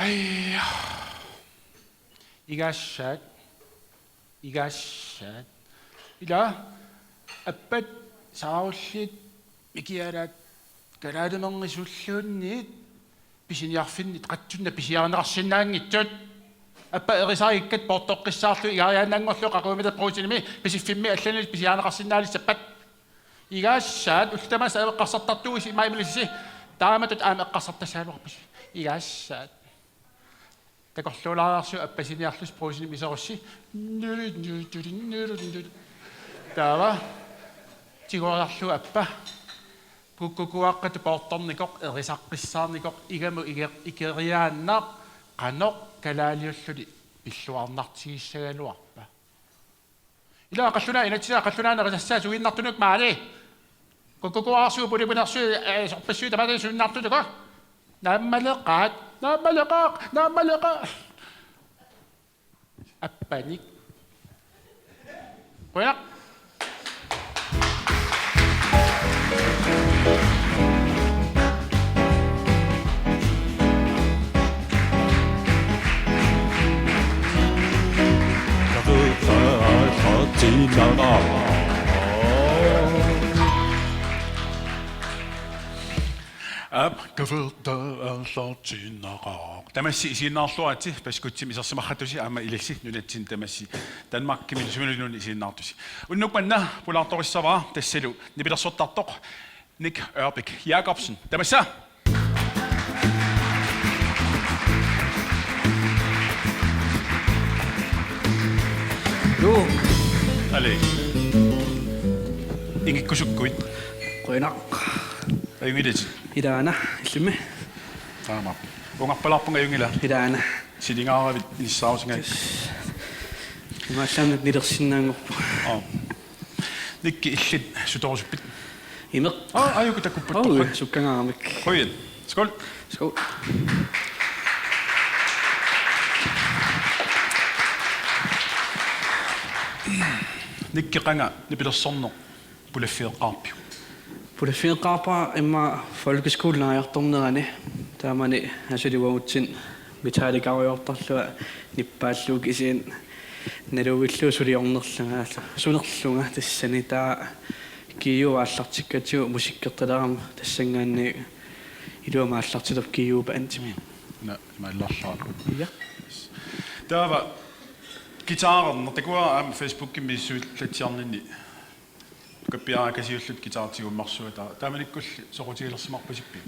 Ai. Igashat. Ila appat saarullit mikialat kalaalumerngisuulluunniit pisiniarfinnit qatsunna pisiareneqarsinnaanngitsuut аппа эрисаагиккат портоққиссаарлу игариааннаангорлу қақумита проутиними писиффимми алланилис писиаанеқарсиннаалиссаппат игаассаат ултамас авеққарсартартугис имаимилисси тааматут аама эққарсартассаалуарпис игаассаат такорлуулаарсу аппасиниарлус проутиними исорусси таава тигориарлу аппа куккукуаққату порторникоқ эрисаққиссаарникоқ игаму икериааннаа qanoq kalaaliulluли пиллуарнартигиссагалуарпа ила qalluna inatsia qalluna nerisassaa suginnartunuk maali kukkukuarsu pulipinarsu sorpassu tamata suginnartunuko naamaleqaat appanik qoyaq Tamassi isiinnaarluati paskutsimi isarsimaqatusi aama ilissi nunatsin tamassi Danmarkimi suminunun isiinnaartusi unnukmanna pulaartorissavaa tassalu nipilersortartoq Nick Ørbæk Jacobsen tamassa Jo ale ingikkusukkuit qoinaq ayungilit idaana illumme taama ungarpalarpunga ayungila idaana silingaravit nissaarusinga imaallamnut nilersinnaangorpu nikki illit sutorusuppit imeq ayuku takupput sukkangaaramik hoyen skål skål nikki qanga nipilersorner pulaffiiqqaarpiu pulaffiiqqaarpa imma folkeskolenaajortornerani taamani asuluguutsin mitaalikariortarlua nippaalluuk isiin naluvillu suliornerlunga sunerlunga tassani taa kiiuaallartikkatiu musikkertalaram tassangaanni iluamaallartilop kiiuupa antimi mallarlaalu ja taava gitaarer takua am Facebook missuullatiarnini kappiaakasiullut gitaartiguummarsuata taamanikkulli soqutigilersimarpasippi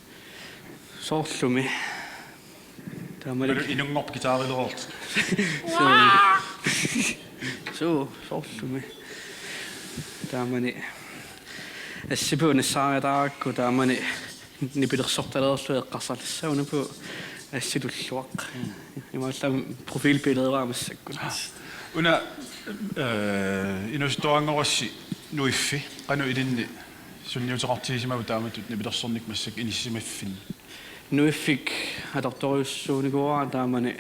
soorlumi taamalik inungorp gitaarillerort soorlumi taamani assipunisaariataakku taamani nipilersortalererlu eqqarsalissaunapu assitulluaq imaallam profilbilleeraamassakku una inustoangorassi nuiffi qanu ilinni sunniuteqartigisimau taamatut nipilersornik massak inissimaffin nuiffik atortoriussuunikuaa taamani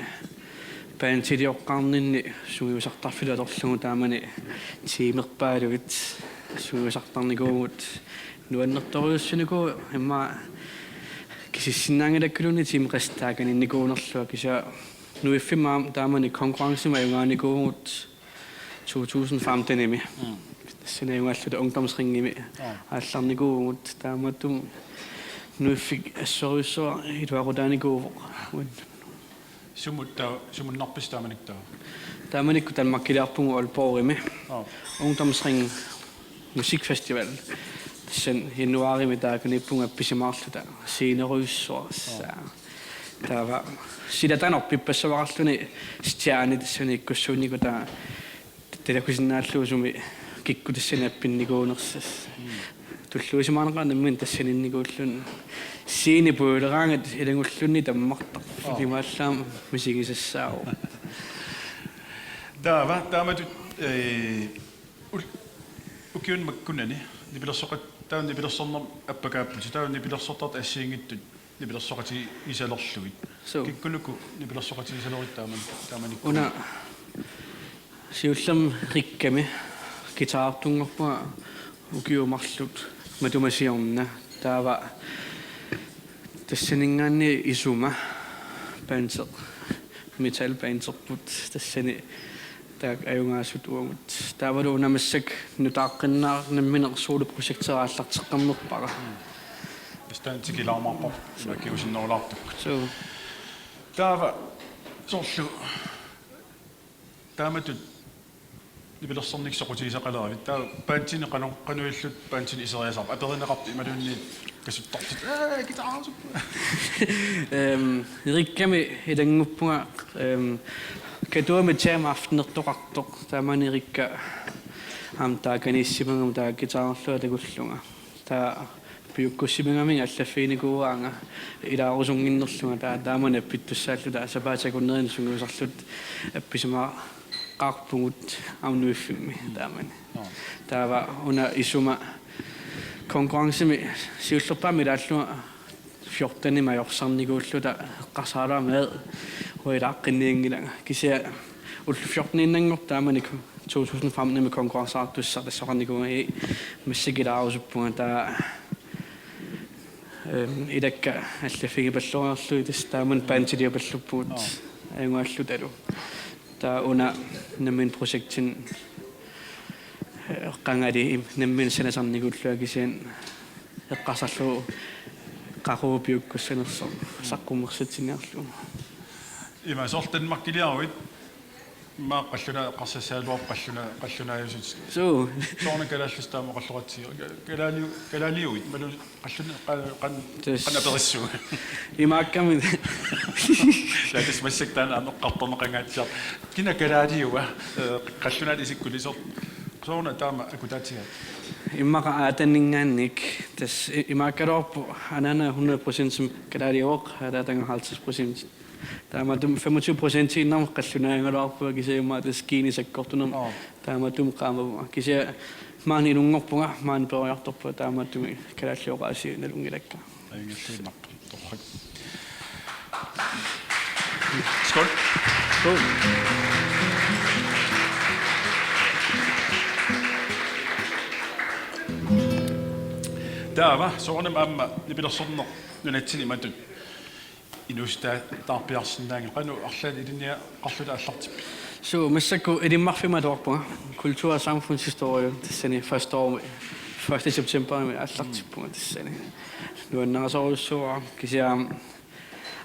paantiliоqqaarninni sugiusartarfilu atorlugu taamani tiimerpaalugit sugiusartarnikuugut nuannertoriussuniku imma kisissinnaangilakkuluni tiimqastaaganinnikuunerlua kisa nuiffimaa taamani konkurrencema jungaanikuugut 2015 imi sinayungalluta ungdomsringimi aallarnikuugut taamatum nuiffik assoruussua iluaqutaanikuuvoq sumunnerpis taamaniktaa taamanikku Danmarkiliarpungu Aalborgimi ungdomsring musikfestival sen januarimi taakunippunga appisimaarluta siineruissuarsa taava sidatanorpippassavaarluni stiaani tassuni ikkussuunniku taa telakusinnaalluusumi kikku tassani appinnikuunersas tulluusimaanaqaanammin tassaninnikuullun siini puuleraangat ilangulluunni tammarta imaallaam musikisassaaru taava taamatut ukiun makkunani nipilersoqat taun nipilersorner appakaapputi taun nipilersortart assiingittut nipilersoqati isalerlugit kikkunuku nipilersoqati isalerit taamanik una siullam rikkami gitaartungorpa ukiumarlut matumasiorna taava tassaningaanni isuma banser metalbanserput tassani taak ajungaasut uamut taavalu namassak nutaaqqinnaarnamminersuulu projekteraаллартеққарнерпара станцикилаармарпо макиусиннерулаартук so таава сорлу тааматут нибилерсорниксоқутигисақалеравит таа паантини қануиллут паантини исериасарпа аперинеқарпи ималуунни касуттартит гитаарсуп рикками илангуппунга катуами тема афтнертоқартоқ таамани рикка амтаа каниссимангам таа гитаарлуа тагуллунга таа пиуккуссимангами аллаффиникууаанга илаарусунгиннерлунга таа таамана питтуссааллу таа сапаатакуннерин сунгуусарлут апписума qarpungут авнуиффимми таамани таава уна исума конкурренсими сиуллерпаами лааллуга 14 майорсарникууллута эққарсаалаамаа хуилааққинниингилага кися уллу 14 иннангор таамани 2005 ними конкурренсаартуссар тассақарникуга массакилаарусуппунга таа идакка аллафигипаллуриарлуи тас тааман паантилиапаллуппуут аюнгааллуталу таа уна намин проектин qangали наммин санасарникуллуа кисиан эққарсарлу qaruupiukkussanerso saqqummersatinearlu има сортан маккилиаруит ма қаллуна қарсасаалуар қаллунааюсут so соорна калааллустаама қаллуратсио калаалиуит малу қаллуна qanaperissu имаакками латис массактаана амеққарторнеқангаатсиар кина калаалиуа қаллунаат исиккулисор соорна таама акутаатига иммака аатаннингаанник тас имааккалоорпу анана 100% сим калаалиоқ хадаатанга 50% тааматум 25% иннам қаллунаагалоорпуа кисаимаа тас кинисаккортунер тааматум qaamava кися маани лунгорпунга маани периарторпуа тааматуми калааллиоқааси налунгилакка айнгиллуиннар торхак скол скол таава соорнам аама нипилерсорнер нунатсини матут инуста таарпиарсинаанги qaну арлаат илиния qарлута аллартиппи so массакку илиммарфима тоорпунга культура og samfundshistorie тассани første år 1. september аллартиппунга тассани нуаннерасоруссуа кисиа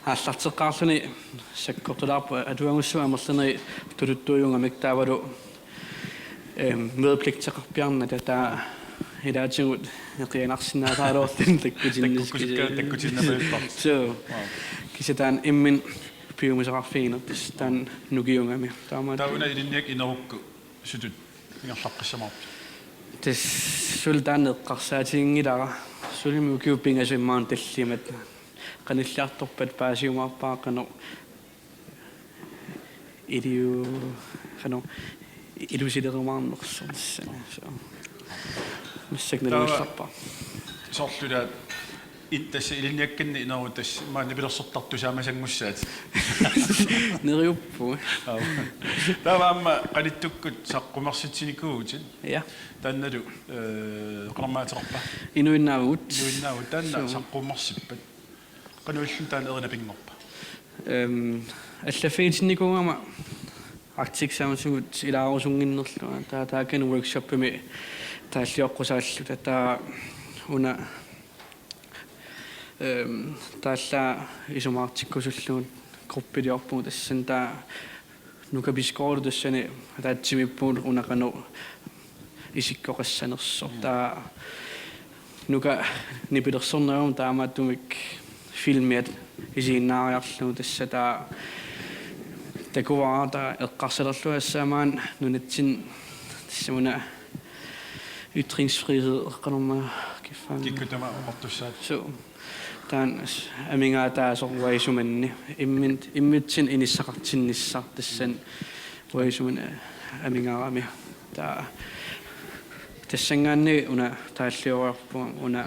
аллартеққарлуни саккортулаарпу атуангуссуа амерланери тулуттуйунга мектаавалу мødepligtеқарпиарна таа илаатигут эқианарсинаатаалуортин таккутиннапаалуттар so кисатаан иммин пиумисеқарфигинертис таан нукиунгами таама тауна илинниак инерукку сутут ингерлаққиссамаарпи тас султаанеққарсаатингилара сулими укиуппингасуиммаан таллимат каниллиарторпат паасиумаарпаақано илиу хано илусилерумаарнерсэрсана so миссагналуиссарпа сорлула иттасса илинниакканни инерутас маани пилерсортартусаамасангуссаат нериуппу тааваама қалиттуккут саққумерситсиникуугутит я таанналу қанармаатерпа инуиннаавут таанна саққумерсиппат qanuillun taan erinapingorpa аллаффигитинникунгама артиксаамсугут илаарусунгиннерлуа таакан workshop-ими тааллиоққусааллута таа уна таалла исумаартиккусуллуун группилиорпугу тассан таа нукабискоору тассани таатсимиппуул унақану исиккоқассанерсо таа нука нипилерсорнерум таамааттумик filmiat isiinnaariarluu tassa taa takuvaata eqqarsalerluassaamaan nunatsin tassamuna ytringsfrihed eqqanerma kiffaan kikkutama ortussaat so taan amingaa taasor waisumanni immitsin inissaqartinnissar tassan waisuman amingaarami taa tassangaanni una taalliorarpu una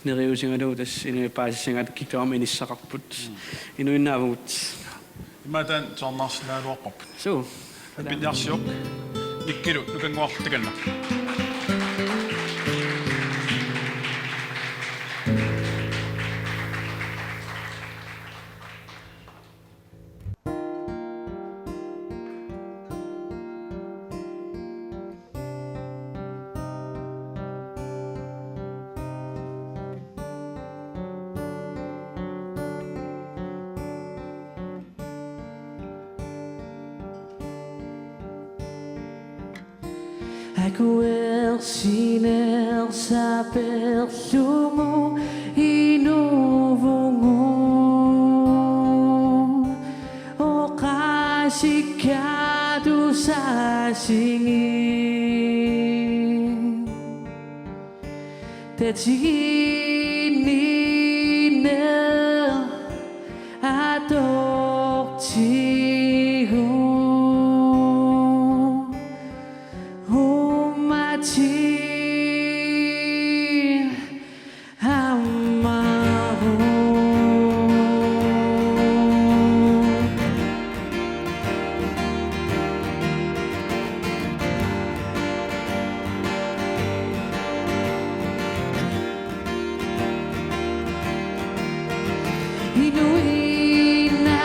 neriusingalu tas inu paasissangat kiktaam inissaqarput inuinnaavut imatan tornarsinaaluarparput so pinniarsiuq ikkilu nukanguartakanna Aguel siner sa perfumo inuvungo o kasikado sa singin Tetsininer adoptiho umatin amaro Inuin na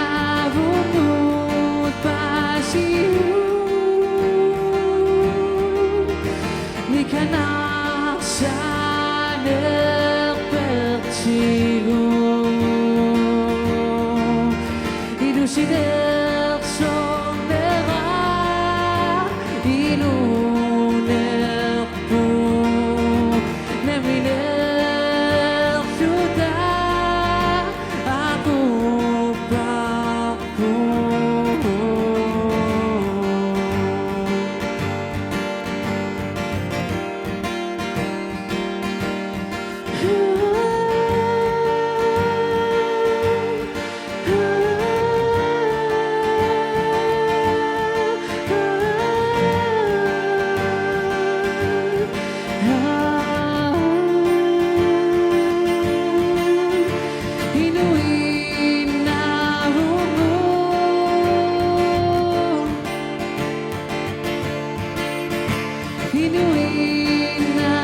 bunot pasiyo Ni kanak sa nagpertigo Inusider som nera Inuner po Neminer syuda Ako pa po Inuin na humon Inuin na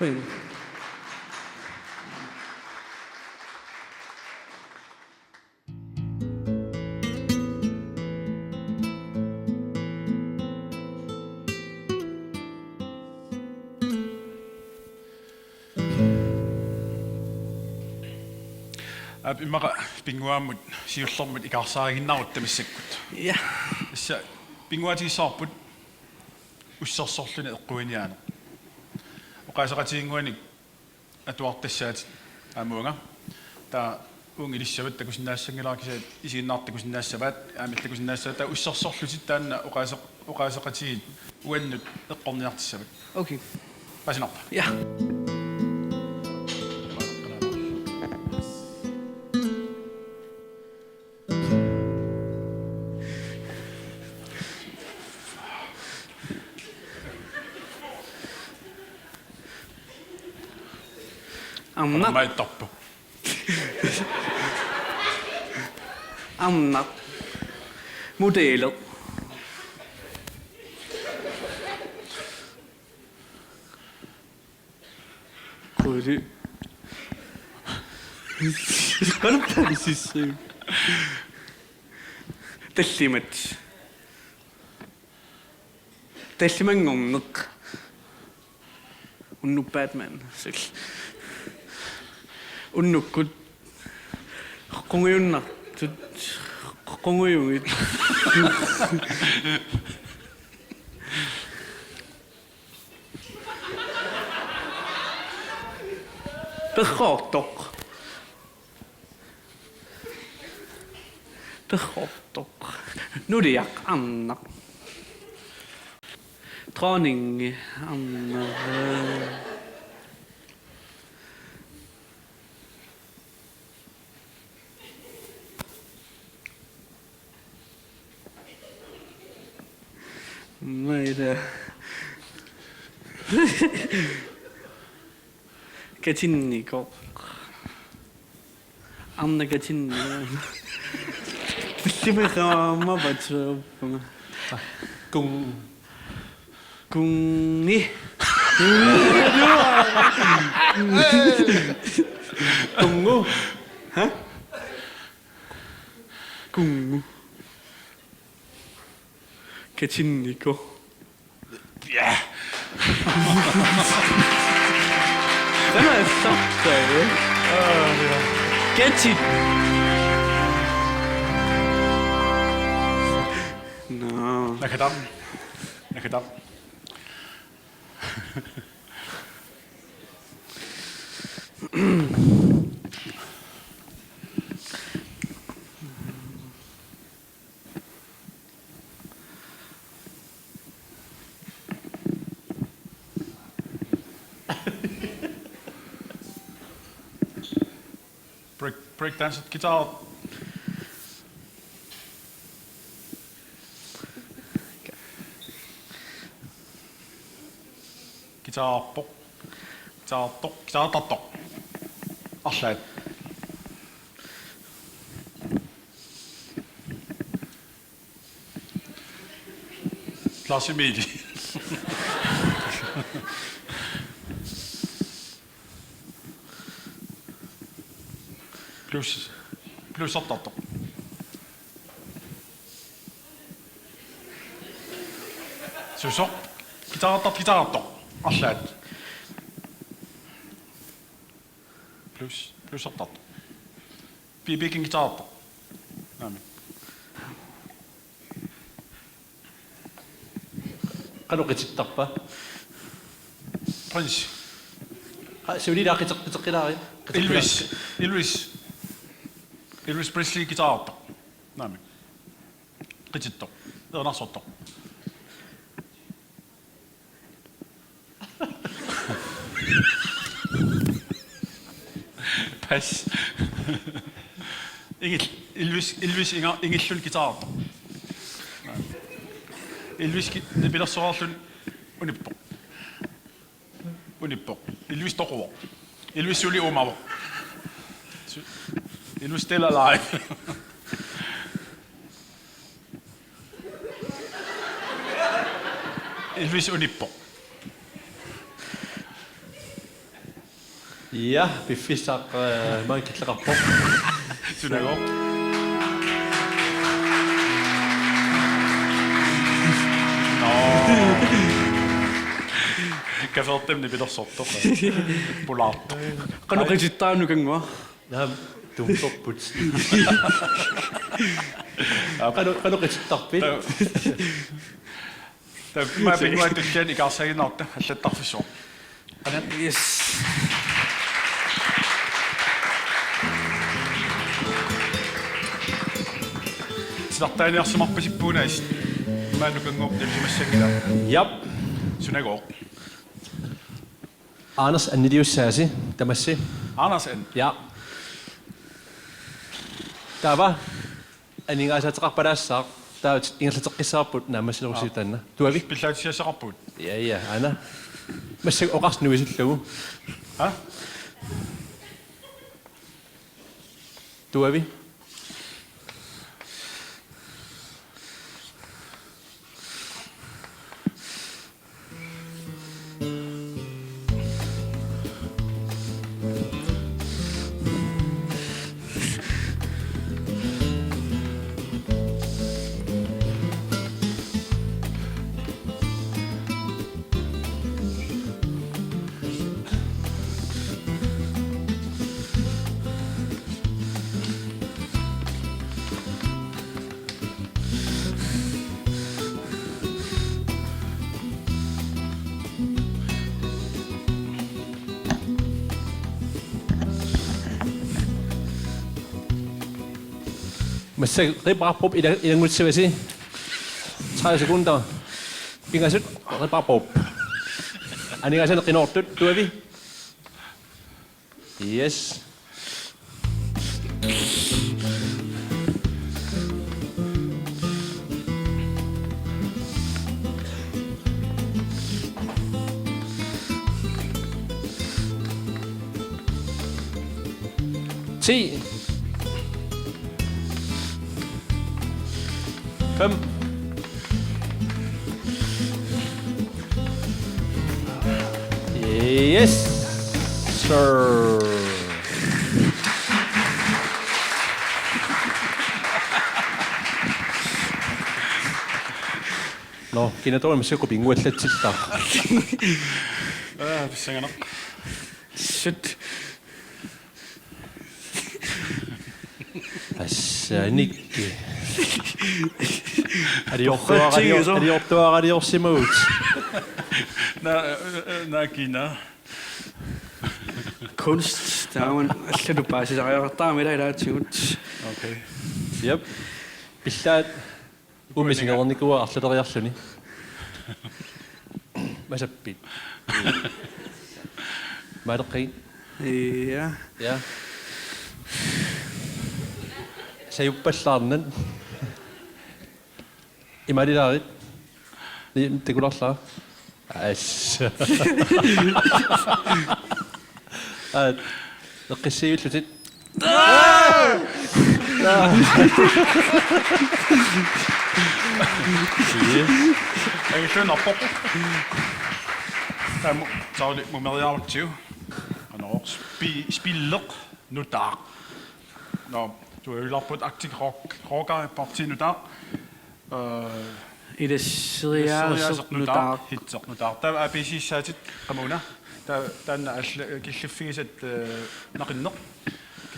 Queen. Imara pinguamut siullormut ikarsaariginnaarut tamissakkut. Ja. Issa pinguatigissaarput ussersorluni eqquiniaana. Oqaasaqatiinguanik atuartassaat aamuunga. Ta ungilissavut takusinnaassangilaakisa isiginnaartakusinnaassavaat aamillakusinnaassavaat ta ussersorlutit taanna oqaasaqatiit uannut eqqorniartissavut. Okay. Pasinarpa. Ja. Amnat. Mai tappu. Amnat. Modeller. Kuri. Kannattaa siis se. Tellimet. Tellimangorneq. Unnu Batman. Sel. Unnukkut. Qungiunnartut. Qungiungit. Perrottoq. Perrottoq. Nudiaq annaq. dronning Anna. Nej, det Katinnikov. Anna Katinnikov. Det var meget Kunni. Kungu. Hæ? Kungu. Katinnikov. Ja. Den er så død. Katin. Nå. Nakadam. Nakadam. Breakdance, guitar. Guitar pop. Guitar tok, guitar tatok. Allait. Klasse midi. Plus tatok. Så guitar tok. Allait. Plus tatok. Bikin guitar tok. Nämen. Kano kitsittarpa? Prince. Siuli laqitaqqilaari. Elvis Presley guitar tok. Nämen. Qitittok. Ernarsottok. Pas. Elvis ingillun guitar. Elvis bilassorarlun unippo. Elvis toqo. Elvis suli umawo. Elvis still alive. Elvis unippo. Ja, bifissaq maankilleqarpoq. Sunago. Kafertemni bilassortoq. Pulaartoq. Qanu qisittarnu kangua. Naam tumtorput. Qanu qisittarpit. Ma pinguatullan ikaarsaginarta аллаттарфисоо. Yes. Slartaaniarsumarpasippuunaist. Maanukangorp nalsimassagila. Yep. Sunago. Anders Anneliussaasi tamassi. Anders an. Ja. Tava aningaasataqarpalaassaaq taut ingerlateqqissaarput naamassilurusiutanna. Tuavi. Pillaatissiasaqarput. Ja, ana. Massag oqarsnuisillugu. Ha? Tuavi. Massag ribrapop ilangutsivasi. 30 sekunder. Pingasut, napapop. Ani nga siya na kinortut, tuwabi. Yes. Si. 5. Yes, sir. No, kinatoon mo siya ko pingwet at sita. Bissangana. Shit. Assanikki. Præcis, Adios imot. Na kina. Kunst, der er man altid du bare siger, der er med dig, der er tjut. Okay. Yep. Billad umisingalaniku arladariarluni. Masappit. Madaqin. Ja. Ja. Sayuppallarnan. Imadilarit. Det kunne også Altså. القسيم ثلاثة Jeg skjønner på. Jeg må med alt til. Han har spiller nu der. Nå, du har jo lagt på et aktivt rocker-parti nu der. I det seriøse nu der. Hitser nu der. Der er præcis sat Ramona. Den killiffiset naqinneq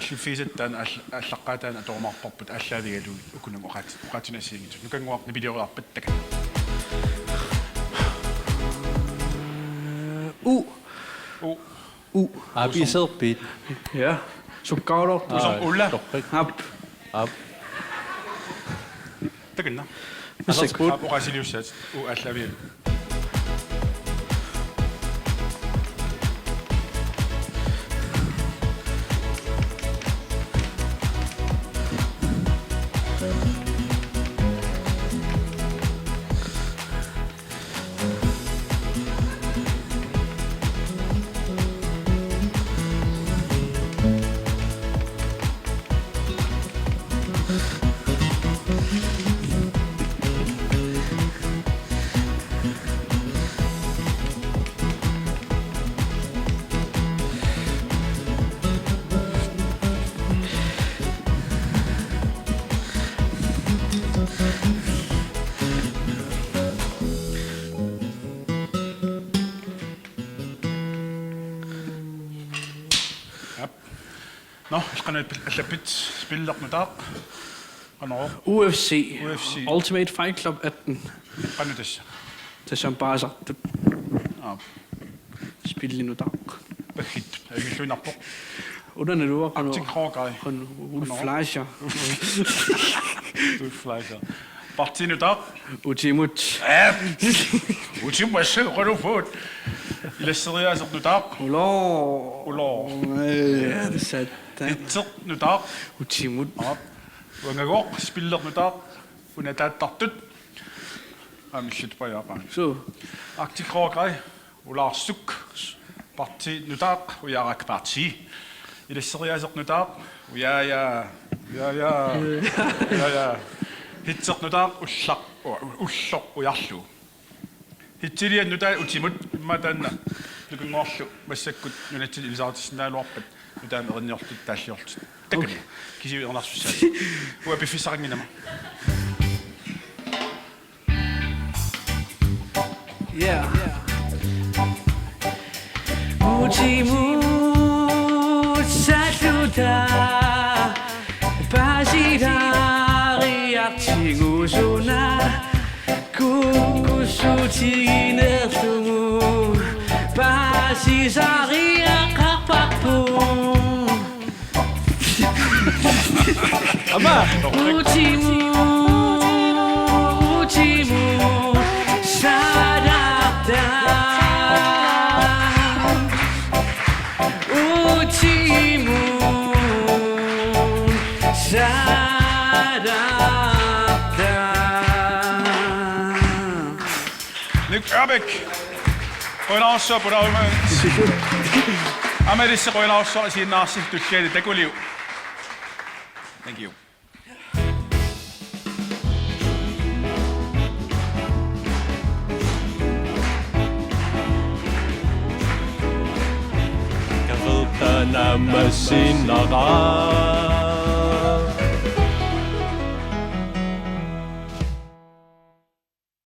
killiffiset tan allaqataan atoormarparput allaavigalu ukunam uqatinasiingit nukanguarni videoraarpat taka Abiserpit. Ja. Sukkaulor. usam ulla Hap. takinna Sikut. uqasiliussat allaavigalu Nå, skal jeg allapit spiller nu der. UFC. UFC. Ultimate Fight Club 18. Kan du det? Det er som bare sagt, du Ja, spiller nu der. behit. Jeg skjønner på. Under når du var Aktiv rocker. Hun flasher. Du flyger. Parti nu der. Utimut. Utim var så godt du fået. I læser jeg nu der. Ulår. Ja, det satte der. Hitser nu der. Utimut. Ja. Unge går spiller nu der. Hun er der tøt. Am shit på Japan. Så. Aktiv rocker. Ular suk. Parti nu der. Og jeg er parti. I læser jeg nu der. Ja. Hitser nu der. Uslok og jaslu. Hittiria nu der utimut madanna. Du kan også massakkut nunatil ilsaartisnaaluarpat nutaan erinniortut taalliortut. Takani. Kisi ernarsussaa. Ua bifissaringinama. Yeah. Utimut saluta. Basidari atingusuna. Kukusutinatumu. Basisari akapapu. Ama! Utimut. Nick Ørbæk. Qoinaarsua pulauma. Amerissa qoinaarsua siinnaassi tykkeeti tekuliu. Thank you. Jeg ved, der er nærmest sin og